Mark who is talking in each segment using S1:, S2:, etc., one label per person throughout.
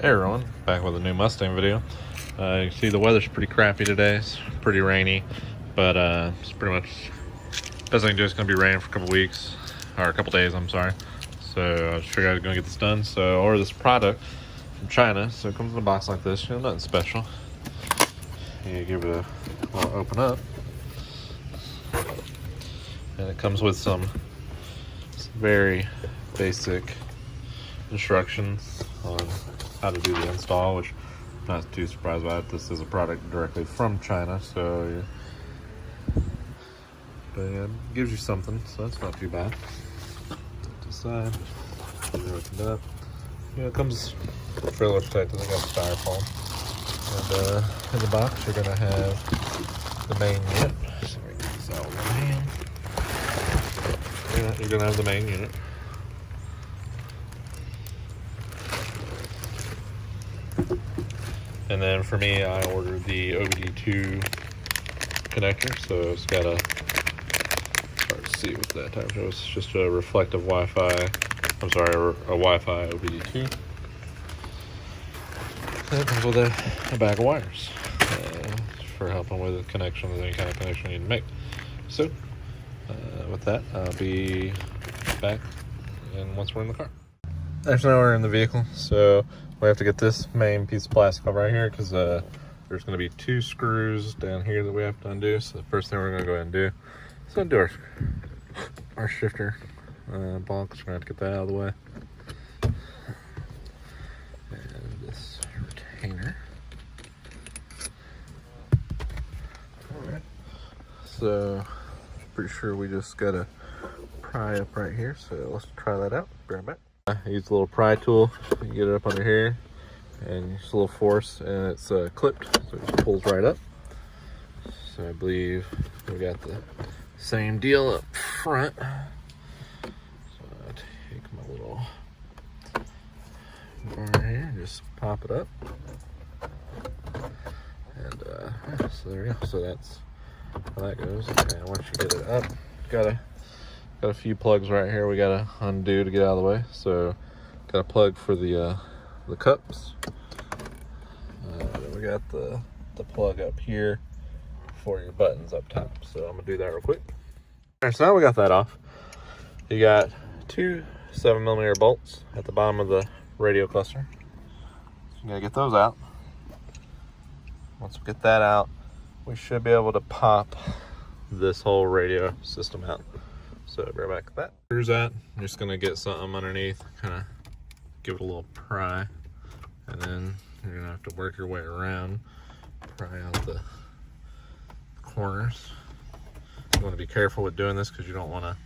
S1: Hey everyone, back with a new Mustang video. You can see the weather's pretty crappy today. It's pretty rainy, but it's pretty much best I can do. It's going to be raining for a couple weeks, or a couple days, I'm sorry. So I just figured I was going to get this done. So I ordered this product from China. So it comes in a box like this, you know, nothing special. You give it a little open up. And it comes with some very basic instructions on how to do the install, which I'm not too surprised about. This is a product directly from China, so but yeah, it gives you something, so that's not too bad. To the side, open it up. Yeah, it comes fairly protected. I got styrofoam, and in the box you're gonna have the main unit. So we get this out of my hand. Yeah, you're gonna have the main unit. And then for me, I ordered the OBD2 connector, so it's got a, hard to see with that type of show. It's just a reflective Wi-Fi, I'm sorry, a Wi-Fi OBD2. And it comes with a bag of wires for helping with the connection, with any kind of connection you need to make. So, with that, I'll be back once we're in the car. Actually, now we're in the vehicle, so we have to get this main piece of plastic off right here because there's going to be 2 screws down here that we have to undo. So the first thing we're going to go ahead and do is undo our shifter box. We're going to have to get that out of the way. And this retainer. Alright. So, pretty sure we just got to pry up right here. So let's try that out. Be right back. I use a little pry tool. You get it up under here and just a little force, and it's clipped, so it just pulls right up. So I believe we got the same deal up front. So I take my little bar here and just pop it up, and yeah, so there you go. So that's how that goes. And once you get it up, got a few plugs right here we gotta undo to get out of the way. So got a plug for the cups. Then we got the plug up here for your buttons up top. So I'm gonna do that real quick. All right, so now we got that off. You got 2 7mm bolts at the bottom of the radio cluster. So you gotta get those out. Once we get that out, we should be able to pop this whole radio system out. So right back at that. Screws that. I'm just gonna get something underneath, kind of give it a little pry, and then you're gonna have to work your way around, pry out the corners. You want to be careful with doing this because you don't want to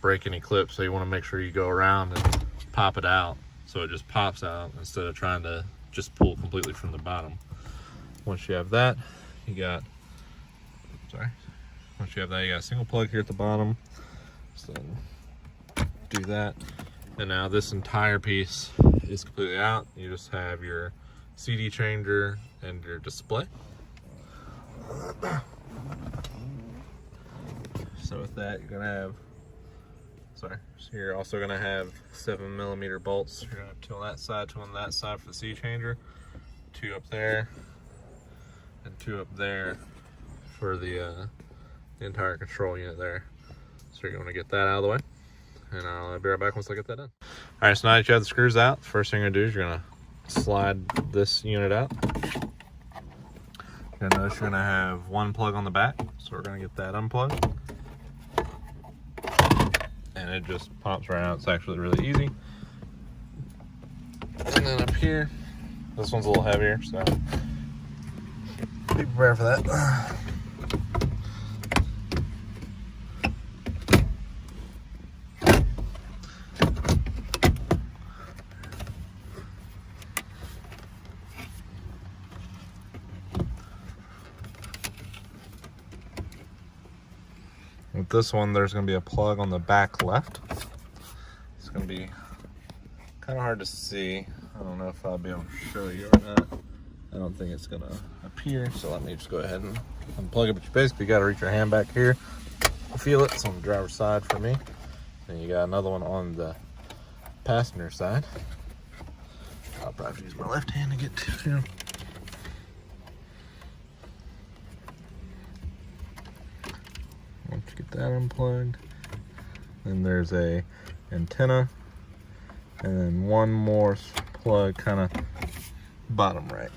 S1: break any clips. So you want to make sure you go around and pop it out, so it just pops out instead of trying to just pull completely from the bottom. Once you have that, you got a single plug here at the bottom. So do that, and now this entire piece is completely out. You just have your CD changer and your display. So with that, you're gonna have, so you're also gonna have 7mm bolts. You're gonna have 2 on that side, 2 on that side for the CD changer, 2 up there, and 2 up there for the entire control unit there. So you're going to get that out of the way, and I'll be right back once I get that done. All right, so now that you have the screws out, first thing you're going to do is you're going to slide this unit out. You're going to notice you're going to have 1 plug on the back, so we're going to get that unplugged. And it just pops right out. It's actually really easy. And then up here, this one's a little heavier, so be prepared for that. With this one, there's going to be a plug on the back left. It's going to be kind of hard to see. I don't know if I'll be able to show you or not. I don't think it's going to appear, so let me just go ahead and unplug it. But you basically got to reach your hand back here. Feel it. It's on the driver's side for me. Then you got another one on the passenger side. I'll probably have to use my left hand to get to him. Once you get that unplugged, then there's a antenna, and then one more plug kind of bottom right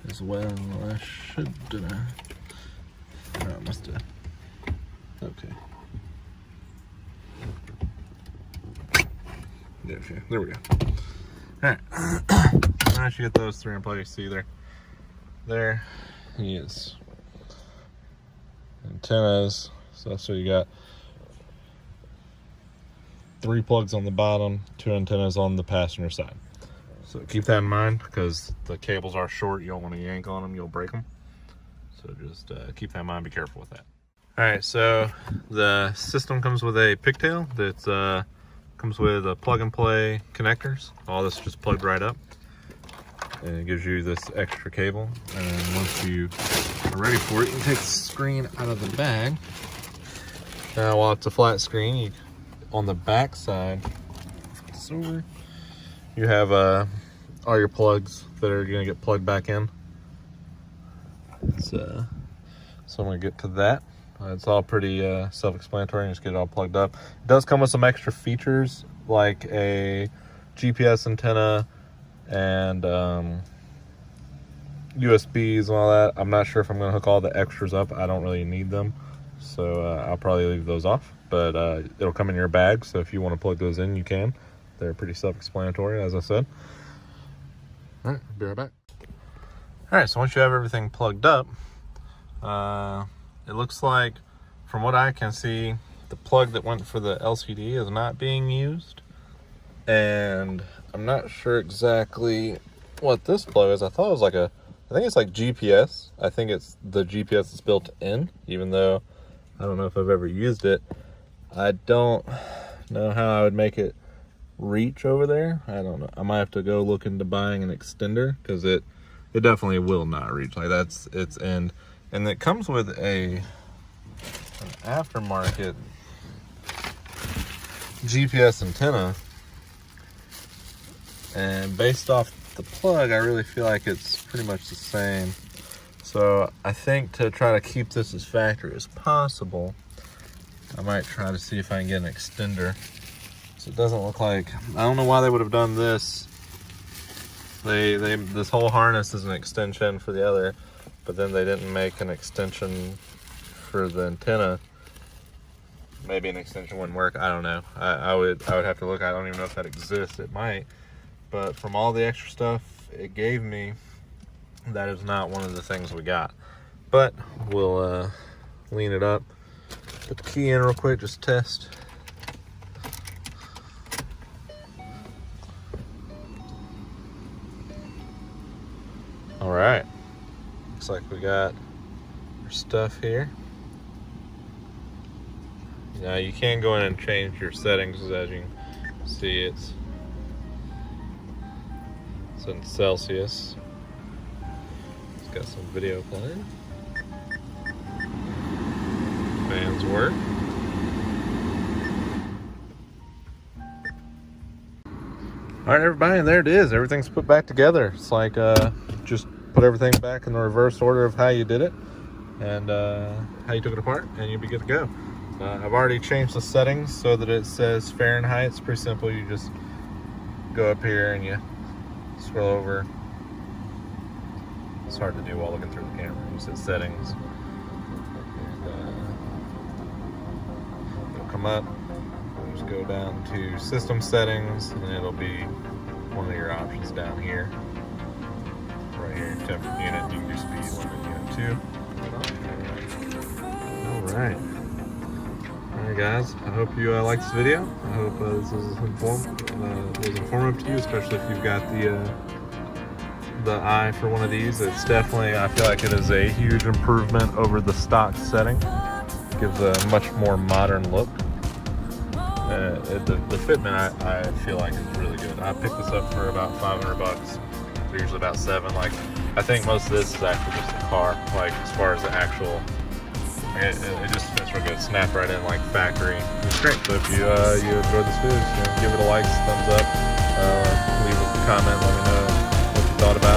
S1: as well. I should, didn't I? Oh, I must have. Okay. There we go. Alright. Once you get those three in place, see there he is. Antennas. So that's what you got. 3 plugs on the bottom, 2 antennas on the passenger side. So keep that in mind because the cables are short. You don't want to yank on them, you'll break them. So just keep that in mind, be careful with that. Alright, so the system comes with a pigtail that comes with a plug and play connectors. All this just plugged right up. And it gives you this extra cable. And once you are ready for it, you can take the screen out of the bag. Now, while it's a flat screen, on the back side, you have all your plugs that are going to get plugged back in. So I'm going to get to that. It's all pretty self-explanatory. Just get it all plugged up. It does come with some extra features like a GPS antenna and USBs and all that. I'm not sure if I'm going to hook all the extras up. I don't really need them, so I'll probably leave those off. But it'll come in your bag, so if you want to plug those in, you can. They're pretty self-explanatory, as I said. All right, be right back. All right, so once you have everything plugged up, it looks like, from what I can see, the plug that went for the LCD is not being used. And I'm not sure exactly what this plug is. I thought it was like I think it's like GPS. I think it's the GPS that's built in, even though I don't know if I've ever used it. I don't know how I would make it reach over there. I don't know. I might have to go look into buying an extender because it definitely will not reach. Like that's its end. And it comes with an aftermarket GPS antenna. And based off the plug, I really feel like it's pretty much the same. So I think to try to keep this as factory as possible, I might try to see if I can get an extender. So it doesn't look like, I don't know why they would have done this. This whole harness is an extension for the other, but then they didn't make an extension for the antenna. Maybe an extension wouldn't work, I don't know. I would have to look. I don't even know if that exists. It might, but from all the extra stuff it gave me, that is not one of the things we got. But we'll lean it up, put the key in real quick, just test. All right, looks like we got our stuff here. Now you can go in and change your settings. As you can see, it's in Celsius. It's got some video playing. Fans work. All right, everybody, and there it is. Everything's put back together. It's like just put everything back in the reverse order of how you did it and how you took it apart, and you'll be good to go. I've already changed the settings so that it says Fahrenheit. It's pretty simple. You just go up here and you scroll over. It's hard to do while looking through the camera. You said settings. It'll come up. We'll just go down to system settings, and it'll be one of your options down here. Right here, temperature unit. You can do speed limit unit 2. All right. Alright guys, I hope you liked this video. I hope this was informative to you, especially if you've got the eye for one of these. It's definitely, I feel like it is a huge improvement over the stock setting. It gives a much more modern look. The fitment I feel like is really good. I picked this up for about $500. They're usually about $7. Like, I think most of this is actually just the car. Like as far as the actual. It just fits real good. Snap right in like factory. You great. So if you enjoyed this video, just, give it a like, thumbs up, leave a comment, let me know what you thought about it.